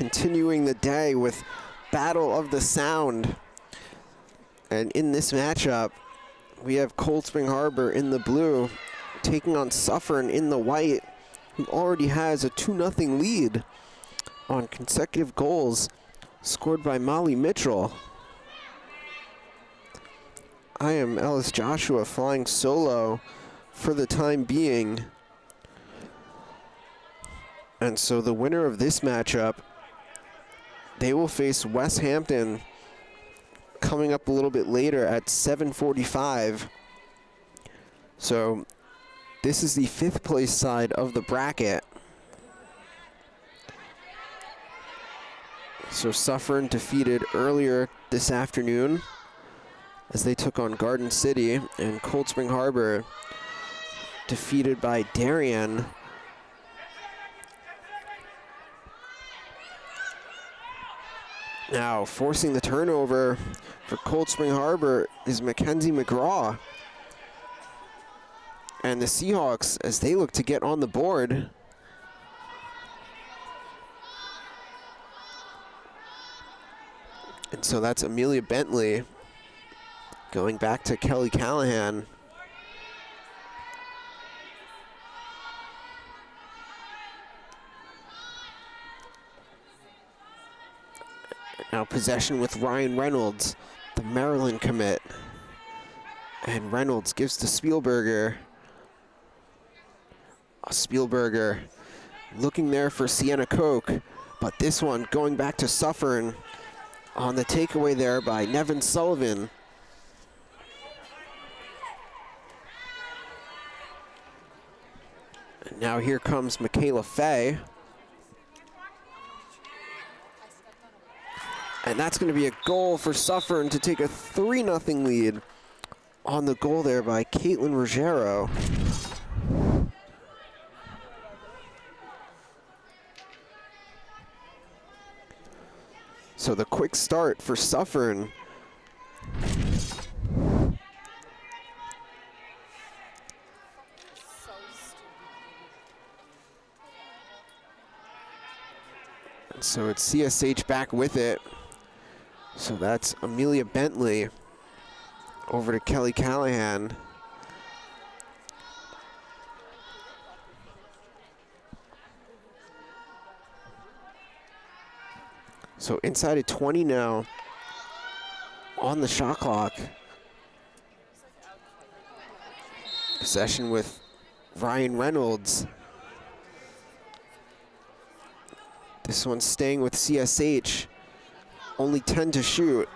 continuing the day with Battle of the Sound. And in this matchup, we have Cold Spring Harbor in the blue taking on Suffern in the white, who already has a 2-0 lead on consecutive goals scored by Molly Mitchell. I am Ellis Joshua flying solo for the time being. And so the winner of this matchup, they will face West Hampton coming up a little bit later at 7:45. So this is the 5th place side of the bracket. So Suffern defeated earlier this afternoon as they took on Garden City, and Cold Spring Harbor defeated by Darien. Now forcing the turnover for Cold Spring Harbor is Mackenzie McGraw. And the Seahawks, as they look to get on the board. And so that's Amelia Bentley going back to Kelly Callahan. Now possession with Ryan Reynolds, the Maryland commit. And Reynolds gives to Spielberger. Spielberger looking there for Sienna Koch, but this one going back to Suffern on the takeaway there by Nevin Sullivan. And now here comes Michaela Fay. And that's going to be a goal for Suffern to take a 3-0 lead on the goal there by Caitlin Ruggiero. So the quick start for Suffern. And so it's CSH back with it. So that's Amelia Bentley over to Kelly Callahan. So inside at 20 now on the shot clock. Possession with Ryan Reynolds. This one's staying with CSH. Only 10 to shoot.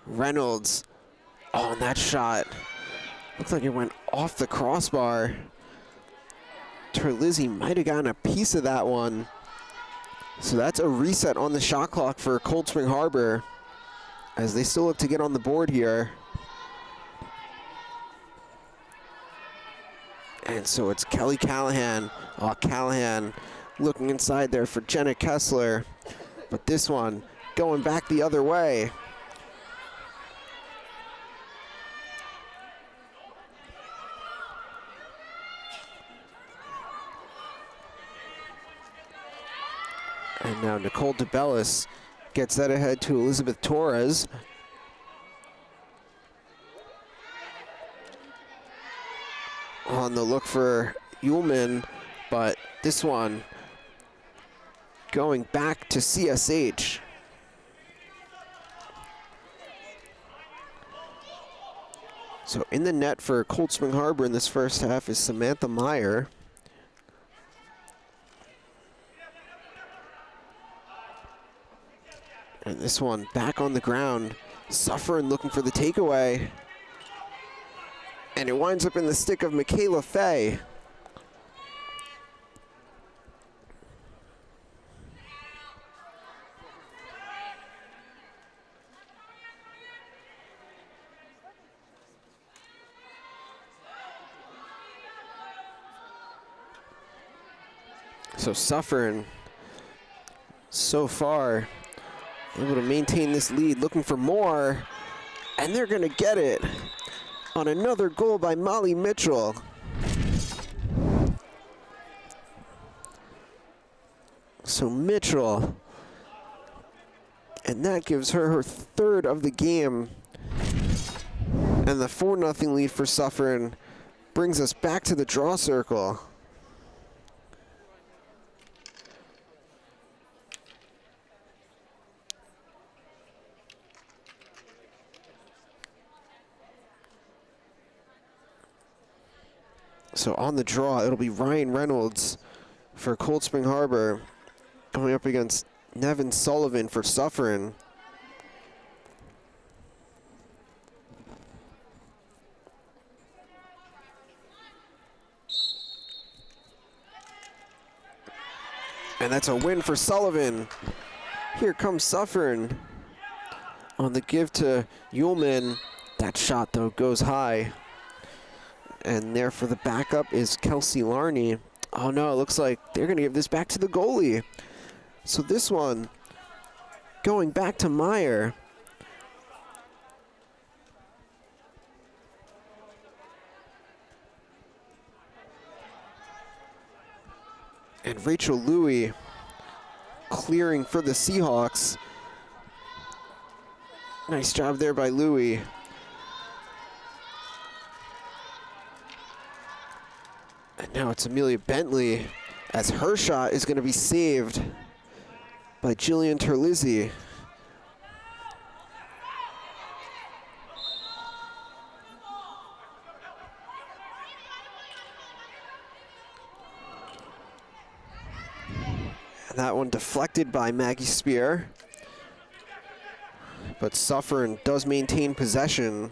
Reynolds. Oh, and that shot looks like it went off the crossbar. Terlizzi might have gotten a piece of that one. So that's a reset on the shot clock for Cold Spring Harbor as they still look to get on the board here. And so it's Kelly Callahan. Oh, Callahan looking inside there for Jenna Kessler. But this one going back the other way. And now Nicole DeBellis gets that ahead to Elizabeth Torres. On the look for Ullman, but this one going back to CSH. So in the net for Cold Spring Harbor in this first half is Samantha Meyer. And this one back on the ground. Suffern looking for the takeaway. And it winds up in the stick of Michaela Fay. So Suffern, so far, able to maintain this lead, looking for more, and they're gonna get it on another goal by Molly Mitchell. So Mitchell, and that gives her her third of the game. And the 4-0 lead for Suffern brings us back to the draw circle. So on the draw, it'll be Ryan Reynolds for Cold Spring Harbor going up against Nevin Sullivan for Suffern. And that's a win for Sullivan. Here comes Suffern on the give to Ullman. That shot, though, goes high. And there for the backup is Kelsey Larney. Oh, no, it looks like they're going to give this back to the goalie. So this one going back to Meyer. And Rachel Louie clearing for the Seahawks. Nice job there by Louie. And now it's Amelia Bentley, as her shot is going to be saved by Jillian Terlizzi. And that one deflected by Maggie Spear. But Suffern does maintain possession.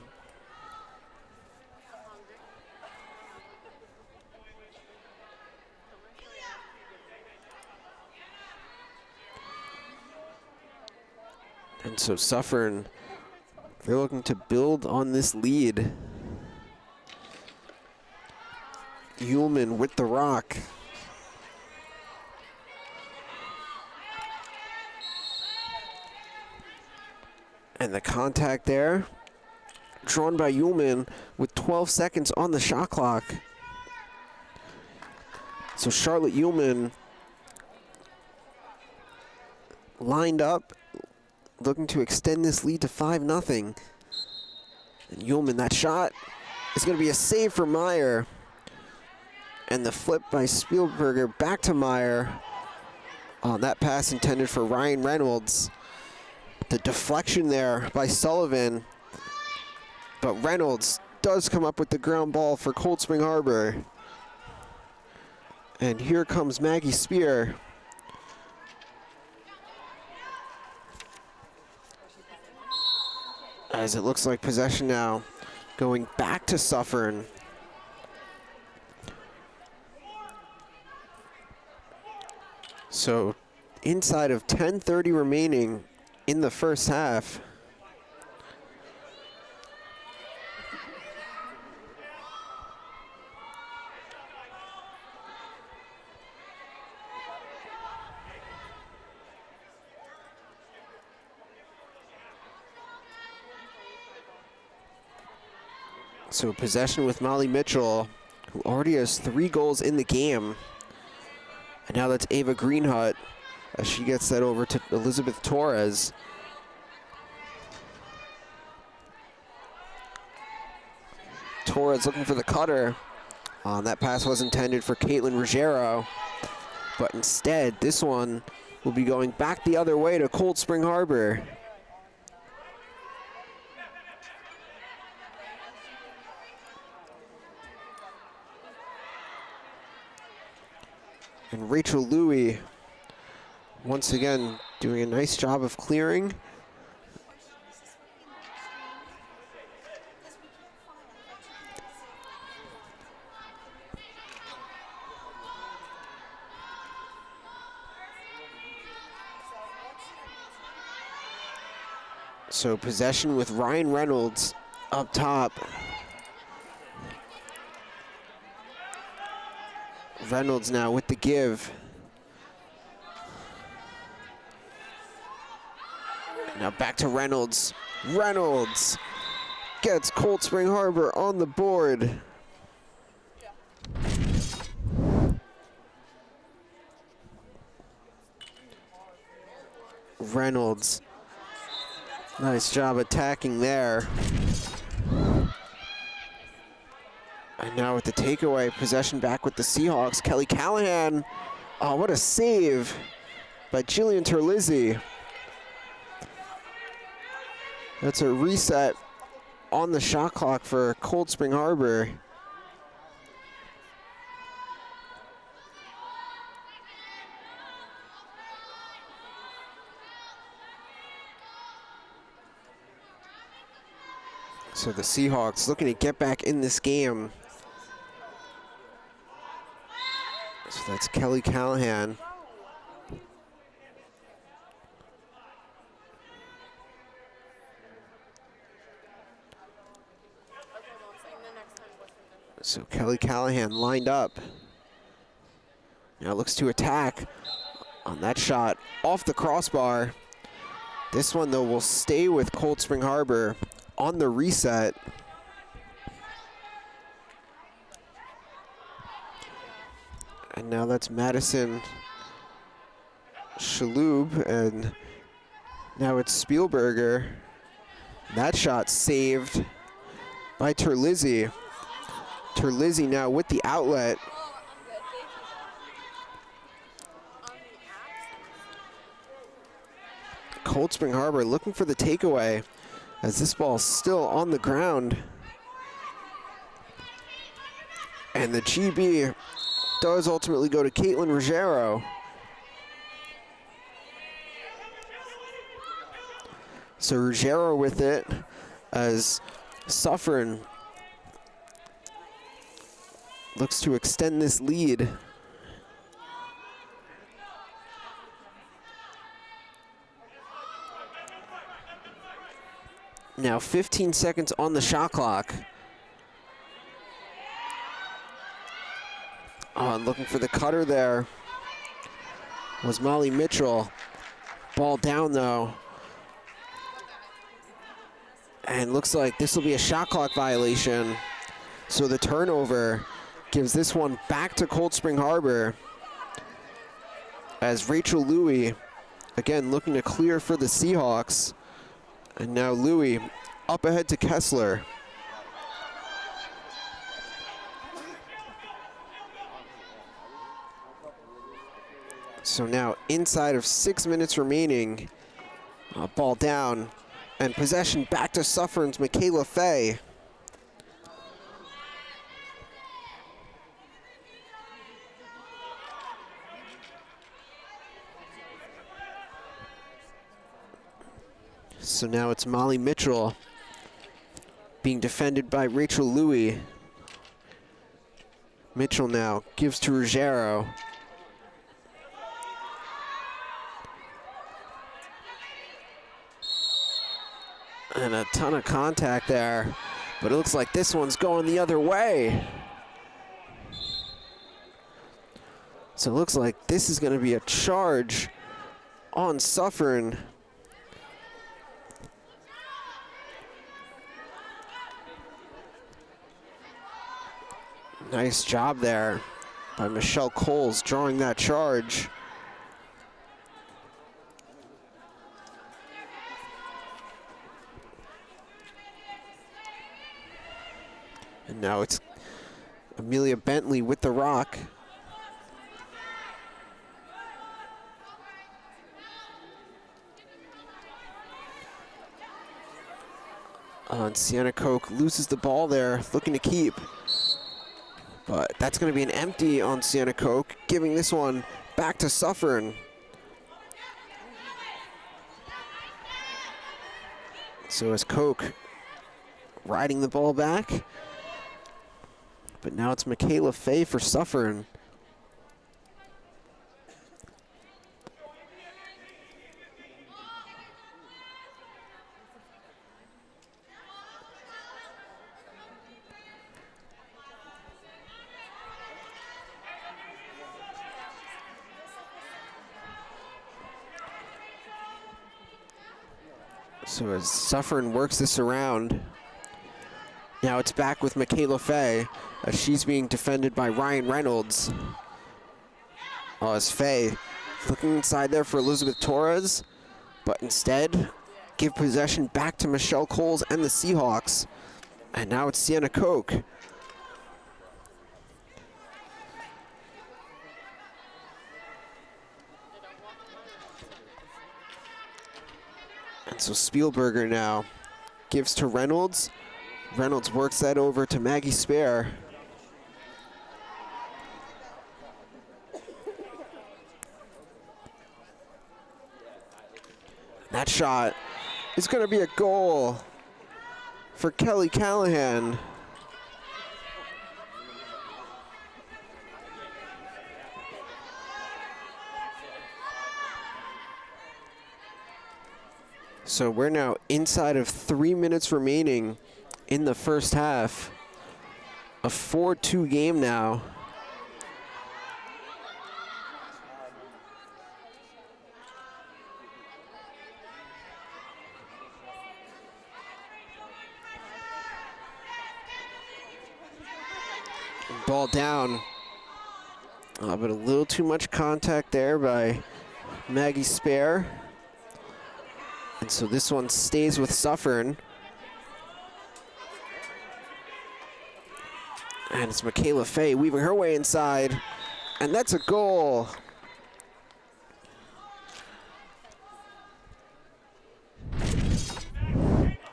And so Suffern, they're looking to build on this lead. Ullman with the rock. And the contact there, drawn by Ullman with 12 seconds on the shot clock. So Charlotte Ullman lined up, looking to extend this lead to 5-0. And Ullman, that shot is going to be a save for Meyer. And the flip by Spielberger back to Meyer on that pass intended for Ryan Reynolds. The deflection there by Sullivan, but Reynolds does come up with the ground ball for Cold Spring Harbor. And here comes Maggie Spear. As it looks like possession now going back to Suffern. So inside of 10:30 remaining in the first half. So possession with Molly Mitchell, who already has 3 goals in the game. And now that's Ava Greenhut as she gets that over to Elizabeth Torres. Torres looking for the cutter. That pass was intended for Caitlin Ruggiero, but instead this one will be going back the other way to Cold Spring Harbor. And Rachel Louie once again doing a nice job of clearing. So possession with Ryan Reynolds up top. Reynolds now with the give. Now back to Reynolds. Reynolds gets Cold Spring Harbor on the board. Reynolds. Nice job attacking there. And now with the takeaway, possession back with the Seahawks. Kelly Callahan. Oh, what a save by Jillian Terlizzi. That's a reset on the shot clock for Cold Spring Harbor. So the Seahawks looking to get back in this game. So that's Kelly Callahan. So Kelly Callahan lined up. Now looks to attack on that shot off the crossbar. This one though will stay with Cold Spring Harbor on the reset. And now that's Madison Shaloub, and now it's Spielberger. That shot saved by Terlizzi. Terlizzi now with the outlet. Cold Spring Harbor looking for the takeaway as this ball's still on the ground. And the GB does ultimately go to Caitlin Ruggiero. So Ruggiero with it as Suffern looks to extend this lead. Now 15 seconds on the shot clock. Oh, and looking for the cutter there was Molly Mitchell. Ball down though. And looks like this will be a shot clock violation. So the turnover gives this one back to Cold Spring Harbor as Rachel Louie, again looking to clear for the Seahawks. And now Louie up ahead to Kessler. So now inside of 6 minutes remaining, ball down and possession back to Suffern's Michaela Fay. So now it's Molly Mitchell being defended by Rachel Louie. Mitchell now gives to Ruggiero. And a ton of contact there, but it looks like this one's going the other way. So it looks like this is going to be a charge on Suffern. Nice job there by Michelle Coles drawing that charge. And now it's Amelia Bentley with the rock. And Sienna Koch loses the ball there, looking to keep. But that's going to be an empty on Sienna Koch, giving this one back to Suffern. So as Koch riding the ball back. But now it's Michaela Fay for Suffern. So as Suffern works this around, now it's back with Michaela Fay as she's being defended by Ryan Reynolds. Oh, as Fay looking inside there for Elizabeth Torres, but instead give possession back to Michelle Coles and the Seahawks. And now it's Sienna Koch. And so Spielberger now gives to Reynolds. Reynolds works that over to Maggie Spare. That shot is going to be a goal for Kelly Callahan. So we're now inside of 3 minutes remaining in the first half. A 4-2 game now. Ball down. But a little too much contact there by Maggie Spare. And so this one stays with Suffern. And it's Michaela Fay weaving her way inside. And that's a goal.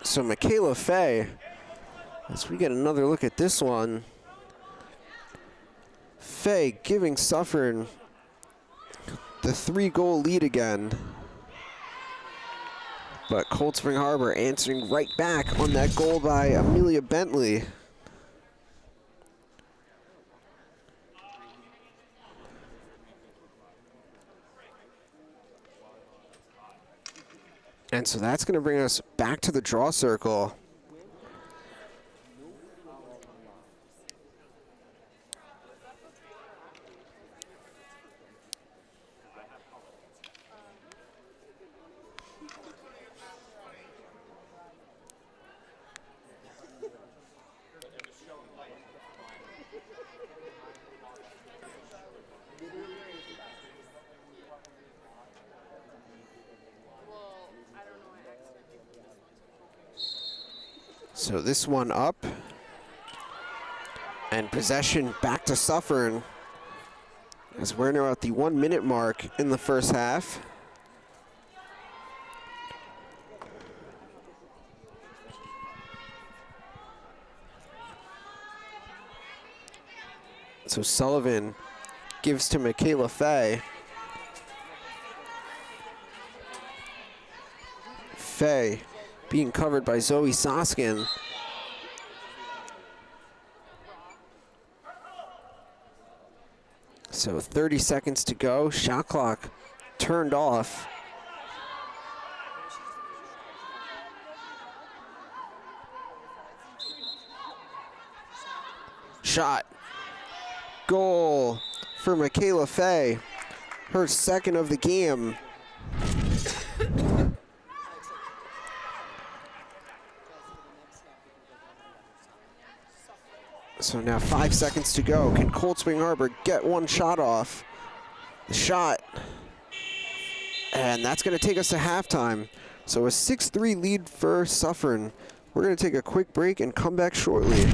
So Michaela Fay, as we get another look at this one, Fay giving Suffern the 3-goal lead again. But Cold Spring Harbor answering right back on that goal by Amelia Bentley. And so that's going to bring us back to the draw circle. So this one up, and possession back to Suffern as we're now at the 1 minute mark in the first half. So Sullivan gives to Michaela Fay. Fay being covered by Zoe Soskin. So 30 seconds to go. Shot clock turned off. Shot. Goal for Michaela Fay. Her second of the game. So now 5 seconds to go. Can Cold Spring Harbor get one shot off? The shot. And that's going to take us to halftime. So a 6-3 lead for Suffern. We're going to take a quick break and come back shortly.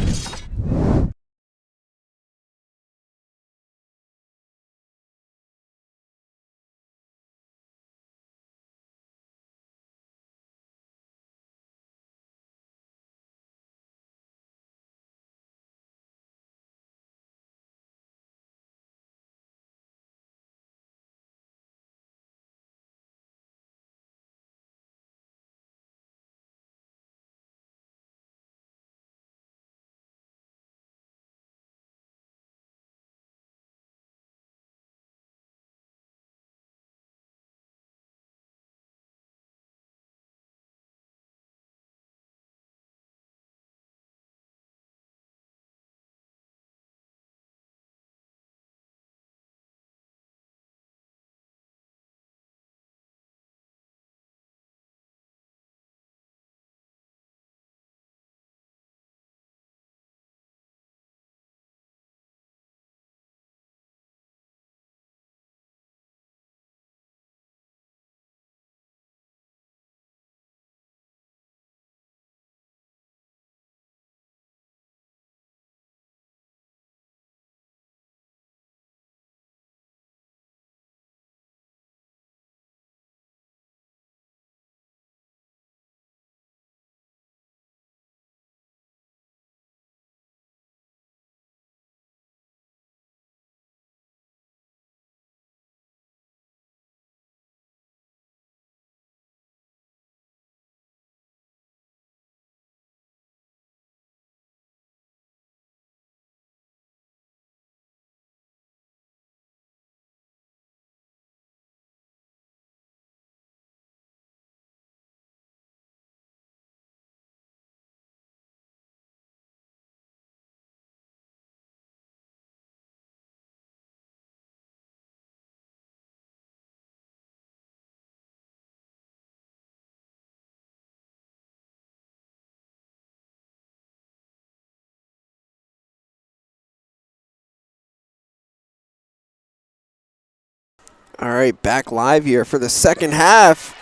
All right, back live here for the second half.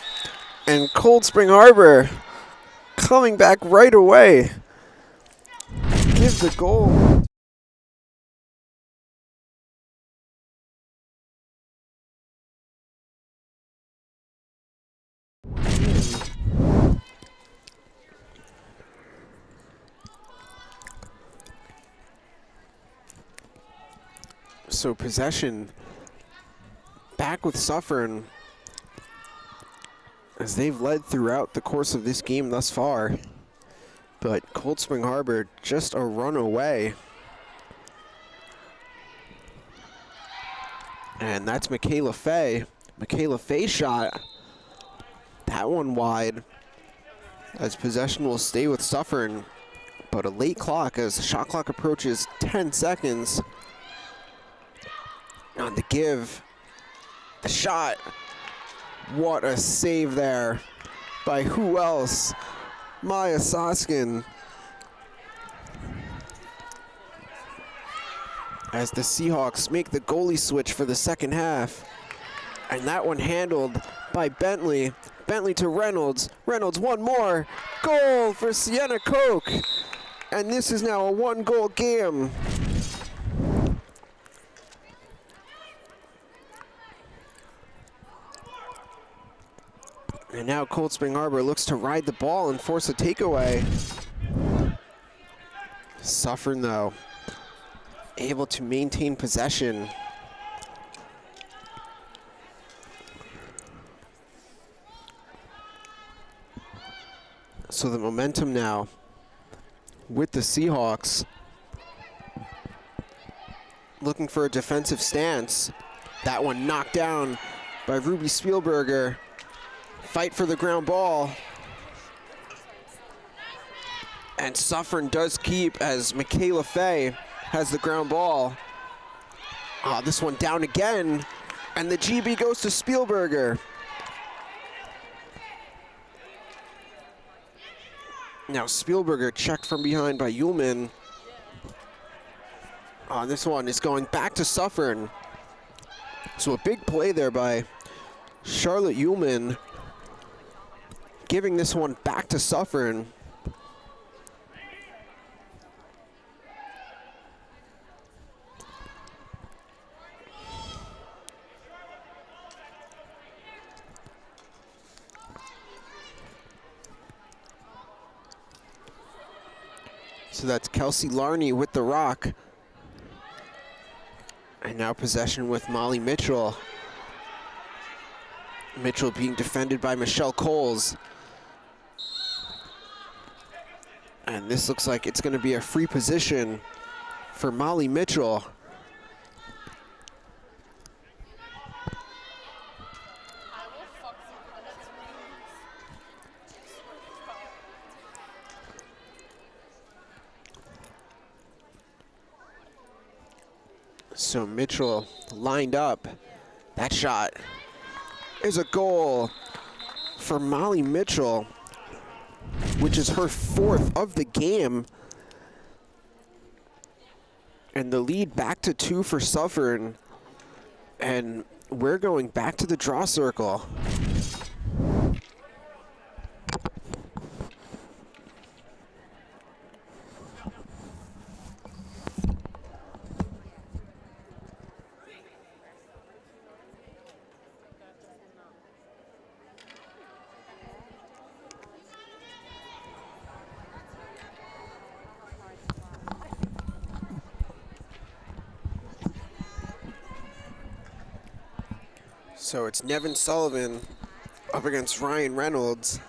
And Cold Spring Harbor coming back right away. Give the goal. So possession back with Suffern as they've led throughout the course of this game thus far. But Cold Spring Harbor just a run away. And that's Michaela Fay. Michaela Fay shot. That one wide. As possession will stay with Suffern. But a late clock as the shot clock approaches 10 seconds. On the give. The shot. What a save there by who else? Maya Soskin. As the Seahawks make the goalie switch for the second half. And that one handled by Bentley. Bentley to Reynolds. Reynolds one more. Goal for Sienna Koch. And this is now a one-goal game. And now Cold Spring Harbor looks to ride the ball and force a takeaway. Suffern, though, able to maintain possession. So the momentum now with the Seahawks. Looking for a defensive stance. That one knocked down by Ruby Spielberger. Fight for the ground ball. And Suffern does keep as Michaela Fay has the ground ball. This one down again. And the GB goes to Spielberger. Now Spielberger checked from behind by Ullman. This one is going back to Suffern. So a big play there by Charlotte Ullman. Giving this one back to Suffern. So that's Kelsey Larney with the rock. And now possession with Molly Mitchell. Mitchell being defended by Michelle Coles. And this looks like it's going to be a free position for Molly Mitchell. So Mitchell lined up. That shot is a goal for Molly Mitchell, which is her fourth of the game. And the lead back to 2 for Suffern. And we're going back to the draw circle. So it's Nevin Sullivan up against Ryan Reynolds.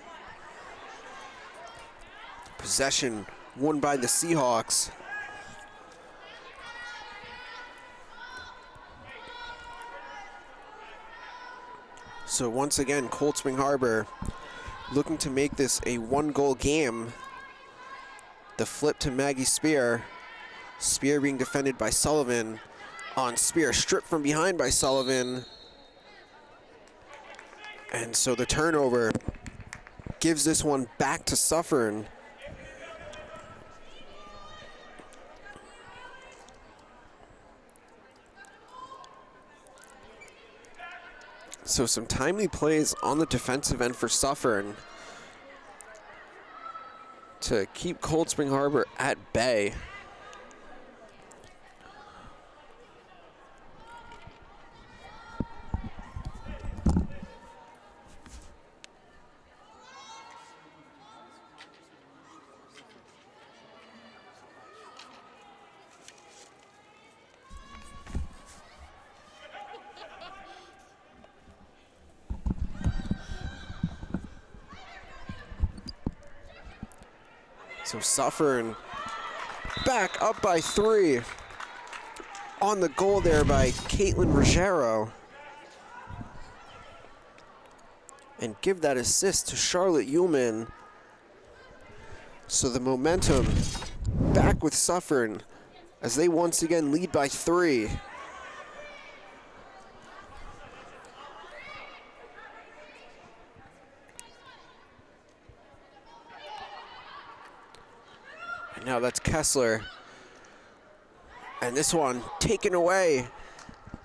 Possession won by the Seahawks. So once again, Cold Spring Harbor looking to make this a one-goal game. The flip to Maggie Spear. Spear being defended by Sullivan. On Spear, stripped from behind by Sullivan. And so the turnover gives this one back to Suffern. So some timely plays on the defensive end for Suffern to keep Cold Spring Harbor at bay. So Suffern back up by 3. On the goal there by Caitlin Ruggiero. And give that assist to Charlotte Ullman. So the momentum back with Suffern as they once again lead by 3. And now that's Kessler. And this one taken away.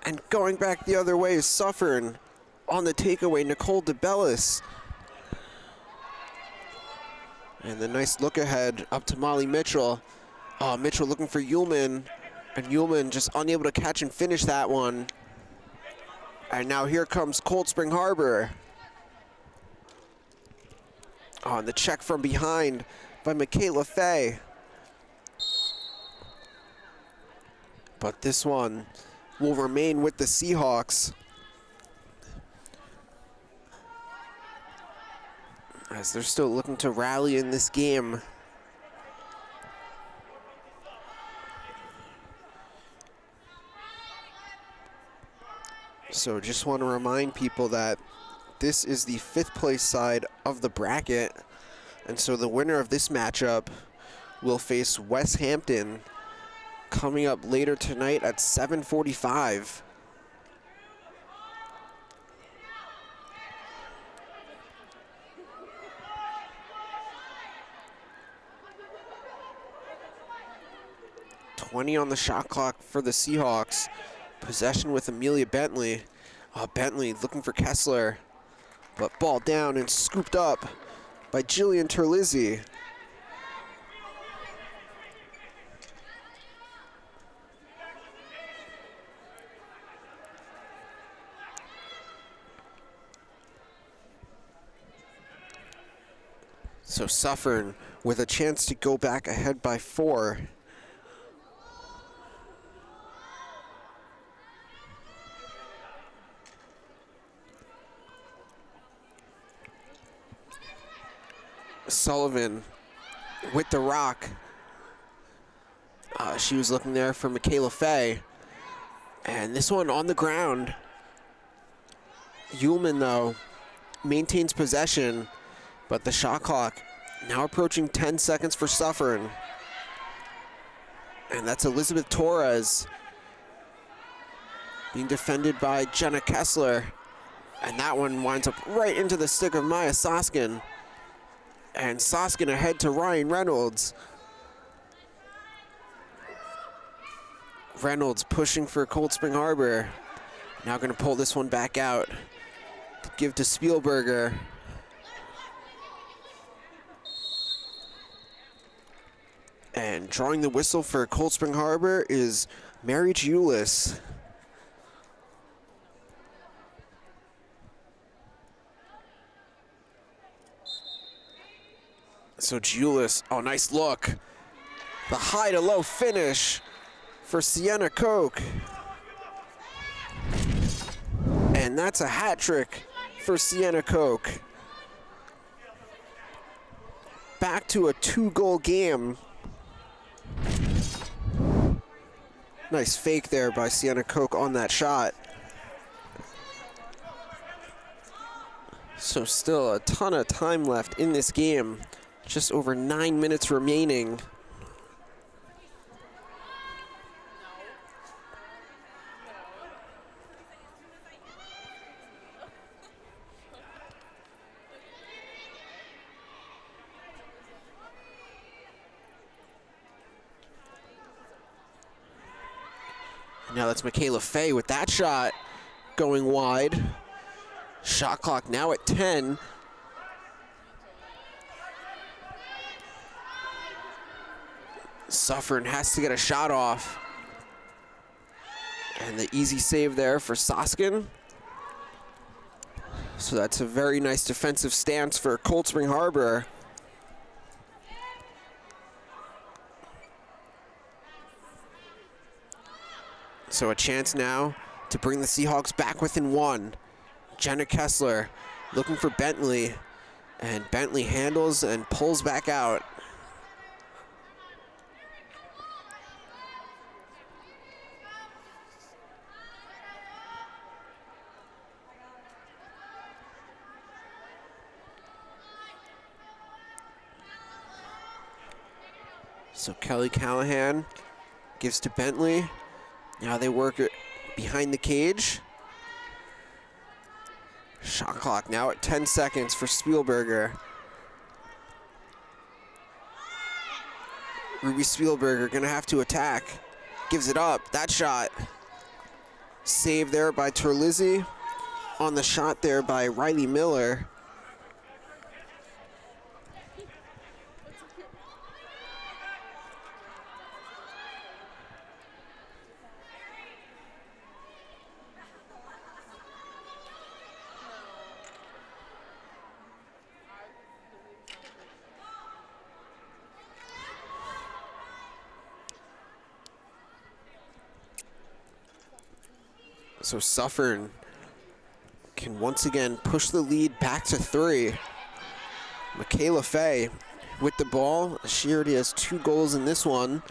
And going back the other way is Suffern. On the takeaway, Nicole DeBellis. And the nice look ahead up to Molly Mitchell. Mitchell looking for Ullman. And Ullman just unable to catch and finish that one. And now here comes Cold Spring Harbor. And the check from behind by Michaela Fay. But this one will remain with the Seahawks, as they're still looking to rally in this game. So just want to remind people that this is the 5th place side of the bracket. And so the winner of this matchup will face West Hampton coming up later tonight at 7:45. .20 on the shot clock for the Seahawks. Possession with Amelia Bentley. Bentley looking for Kessler, but ball down and scooped up by Jillian Terlizzi. So Suffern with a chance to go back ahead by 4. Sullivan with the rock. She was looking there for Michaela Fay. And this one on the ground. Ullman, though, maintains possession, but the shot clock now approaching 10 seconds for Suffern. And that's Elizabeth Torres being defended by Jenna Kessler. And that one winds up right into the stick of Maya Soskin. And Soskin ahead to Ryan Reynolds. Reynolds pushing for Cold Spring Harbor. Now going to pull this one back out to give to Spielberger. And drawing the whistle for Cold Spring Harbor is Mary Julis. So Julis, oh, nice look. The high to low finish for Sienna Koch. And that's a hat trick for Sienna Koch. Back to a 2-goal game. Nice fake there by Sienna Koch on that shot. So still a ton of time left in this game. Just over 9 minutes remaining. Now that's Michaela Fay with that shot going wide. Shot clock now at 10. Suffern has to get a shot off. And the easy save there for Soskin. So that's a very nice defensive stance for Cold Spring Harbor. So a chance now to bring the Seahawks back within one. Jenna Kessler looking for Bentley, and Bentley handles and pulls back out. So Kelly Callahan gives to Bentley. Now they work it behind the cage. Shot clock now at 10 seconds for Spielberger. Ruby Spielberger gonna have to attack. Gives it up, that shot. Saved there by Terlizzi. On the shot there by Riley Miller. So Suffern can once again push the lead back to 3. Michaela Fay with the ball. She already has 2 goals in this one.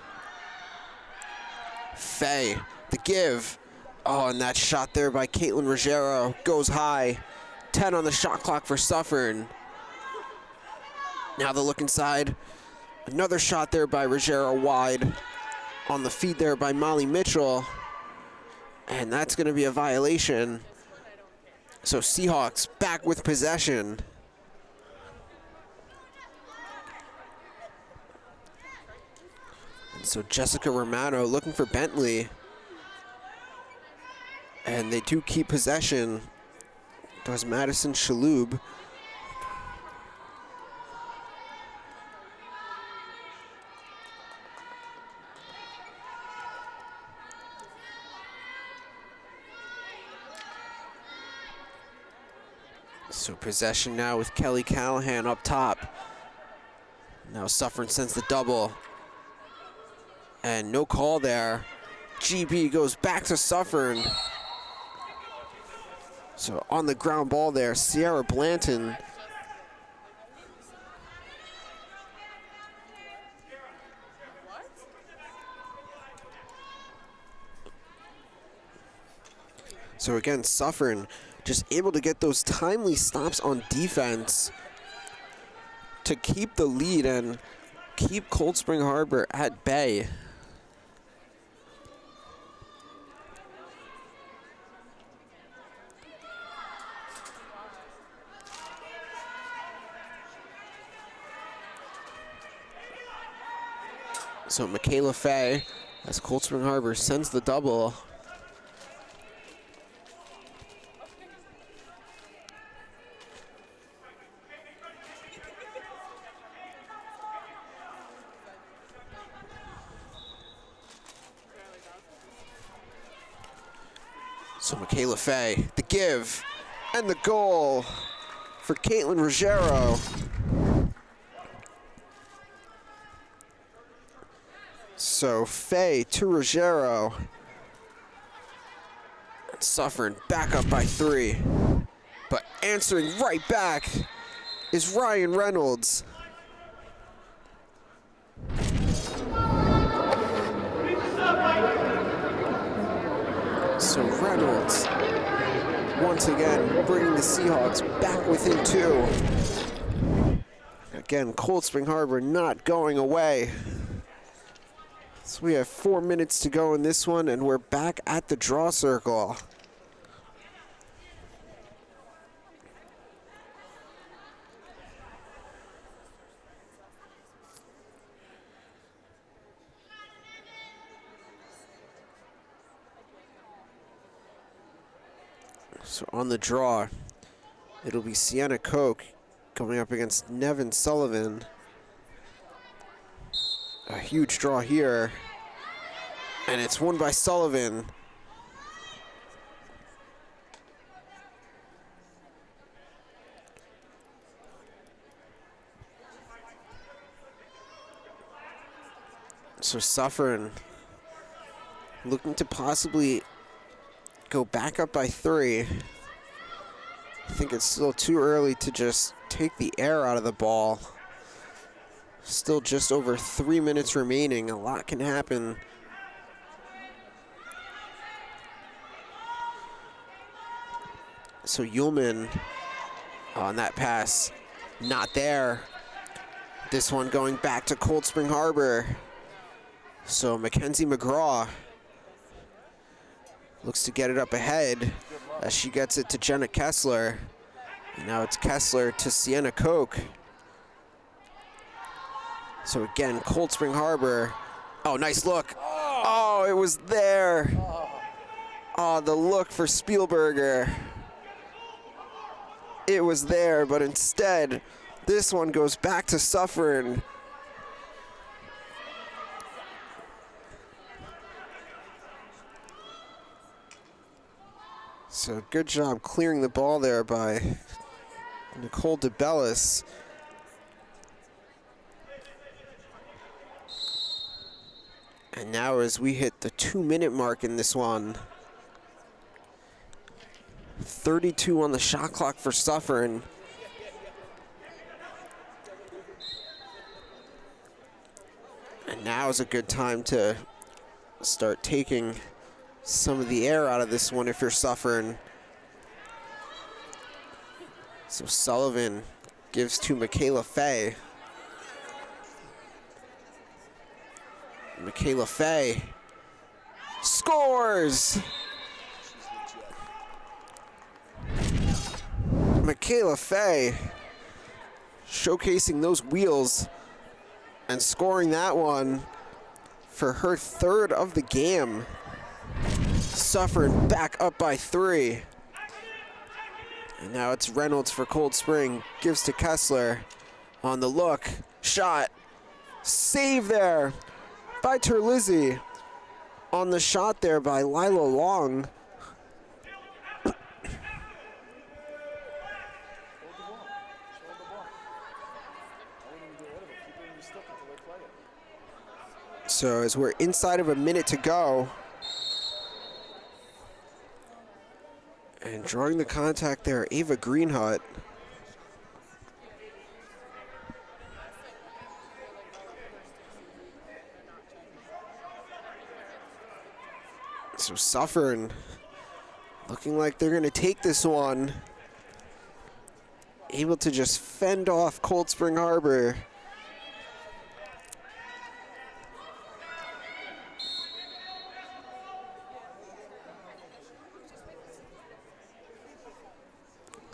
Fay, the give. Oh, and that shot there by Caitlin Ruggiero goes high. 10 on the shot clock for Suffern. Now the look inside. Another shot there by Ruggiero wide. On the feed there by Molly Mitchell. And that's going to be a violation. So Seahawks back with possession. And so Jessica Romano looking for Bentley. And they do keep possession. Does Madison Shaloub. So possession now with Kelly Callahan up top. Now Suffern sends the double. And no call there. GB goes back to Suffern. So on the ground ball there, Sierra Blanton. So again, Suffern just able to get those timely stops on defense to keep the lead and keep Cold Spring Harbor at bay. So Michaela Fay, as Cold Spring Harbor sends the double. So Michaela Fay, the give, and the goal for Caitlin Ruggiero. So Fay to Ruggiero. Suffern back up by 3. But answering right back is Ryan Reynolds. So Reynolds, once again, bringing the Seahawks back within 2. Again, Cold Spring Harbor not going away. So we have 4 minutes to go in this one, and we're back at the draw circle. So on the draw, It'll be Sienna Koch going up against Nevin Sullivan. A huge draw here, and it's won by Sullivan. So Suffern looking to possibly go back up by 3. I think it's still too early to just take the air out of the ball. Still just over 3 minutes remaining. A lot can happen. So Ullman on that pass, not there. This one going back to Cold Spring Harbor. So Mackenzie McGraw looks to get it up ahead as she gets it to Jenna Kessler. And now it's Kessler to Sienna Koch. So again, Cold Spring Harbor. Oh, nice look. Oh, it was there. Oh, the look for Spielberger. It was there, but instead, this one goes back to Suffern. So good job clearing the ball there by Nicole DeBellis. And now as we hit the 2-minute mark in this one, 32 on the shot clock for Suffern. And now is a good time to start taking some of the air out of this one if you're Suffern. So Sullivan gives to Michaela Fay. Michaela Fay scores! Michaela Fay showcasing those wheels and scoring that one for her 3rd of the game. Suffern back up by 3. And now it's Reynolds for Cold Spring. Gives to Kessler on the look. Shot. Save there by Terlizzi. On the shot there by Lila Long. So as we're inside of a minute to go, and drawing the contact there, Ava Greenhut. So Suffern looking like they're gonna take this one. Able to just fend off Cold Spring Harbor.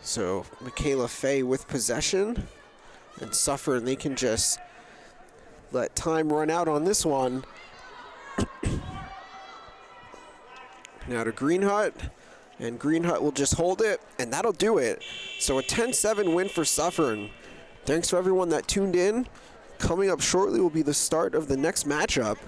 So Michaela Fay with possession, and Suffern, they can just let time run out on this one. Now to Greenhut, and Greenhut will just hold it, and that'll do it. So a 10-7 win for Suffern. Thanks to everyone that tuned in. Coming up shortly will be the start of the next matchup.